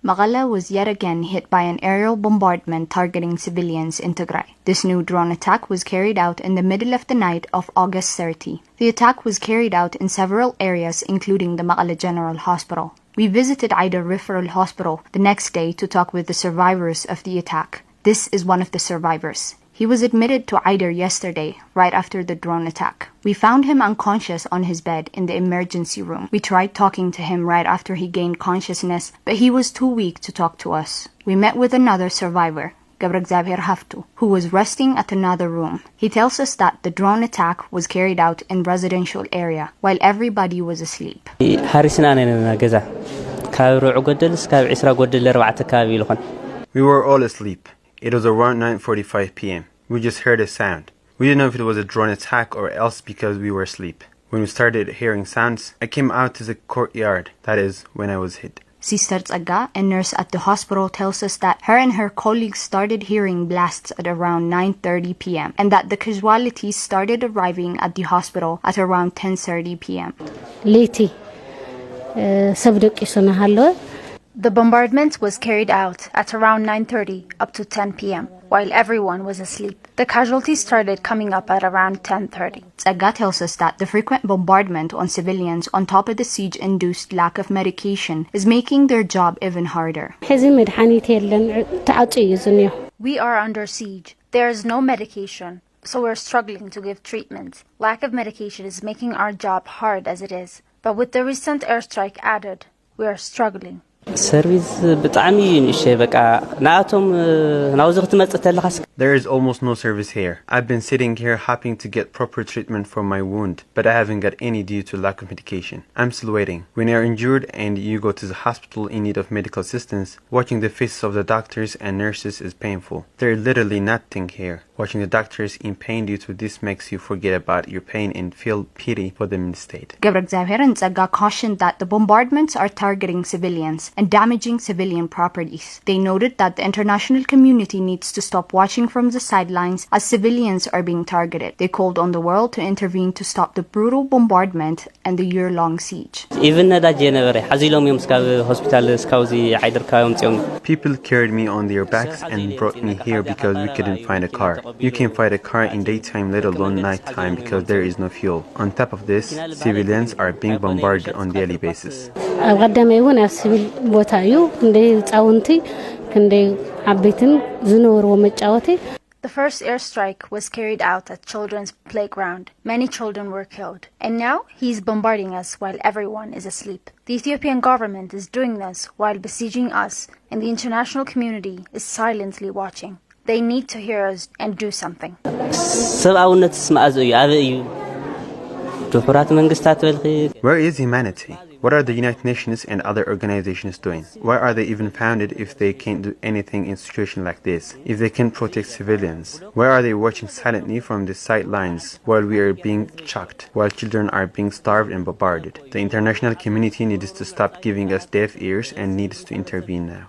Mekelle was yet again hit by an aerial bombardment targeting civilians in Tigray. This new drone attack was carried out in the middle of the night of August 30. The attack was carried out in several areas, including the Mekelle General Hospital. We visited Aida Referral Hospital the next day to talk with the survivors of the attack. This is one of the survivors. He was admitted to Aida yesterday, right after the drone attack. We found him unconscious on his bed in the emergency room. We tried talking to him right after he gained consciousness, but he was too weak to talk to us. We met with another survivor, who was resting at another room. He tells us that the drone attack was carried out in residential area while everybody was asleep. We were all asleep. It was around 9:45 p.m. We just heard a sound. We didn't know if it was a drone attack or else because we were asleep. When we started hearing sounds, I came out to the courtyard. That is when I was hit. Sister Tigrai, a nurse at the hospital, tells us that her and her colleagues started hearing blasts at around 9:30 p.m. and that the casualties started arriving at the hospital at around 10:30 p.m. The bombardment was carried out at around 9:30 up to 10 p.m. while everyone was asleep. The casualties started coming up at around 10:30. Tigrai tells us that the frequent bombardment on civilians on top of the siege-induced lack of medication is making their job even harder. We are under siege. There is no medication, so we're struggling to give treatment. Lack of medication is making our job hard as it is. But with the recent airstrike added, we are struggling. There is almost no service here. I've been sitting here hoping to get proper treatment for my wound, but I haven't got any due to lack of medication. I'm still waiting. When you're injured and you go to the hospital in need of medical assistance, watching the faces of the doctors and nurses is painful. There's literally nothing here. Watching the doctors in pain due to this makes you forget about your pain and feel pity for them instead. Tigrai cautioned that the bombardments are targeting civilians and damaging civilian properties. They noted that the international community needs to stop watching from the sidelines as civilians are being targeted. They called on the world to intervene to stop the brutal bombardment and the year-long siege. People carried me on their backs and brought me here because we couldn't find a car. You can't find a car in daytime, let alone nighttime, because there is no fuel. On top of this, civilians are being bombarded on a daily basis. The first airstrike was carried out at children's playground. Many children were killed. And now he's bombarding us while everyone is asleep. The Ethiopian government is doing this while besieging us, and the international community is silently watching. They need to hear us and do something. Where is humanity? What are the United Nations and other organizations doing? Why are they even founded if they can't do anything in a situation like this? If they can't protect civilians? Why are they watching silently from the sidelines while we are being shocked, while children are being starved and bombarded? The international community needs to stop giving us deaf ears and needs to intervene now.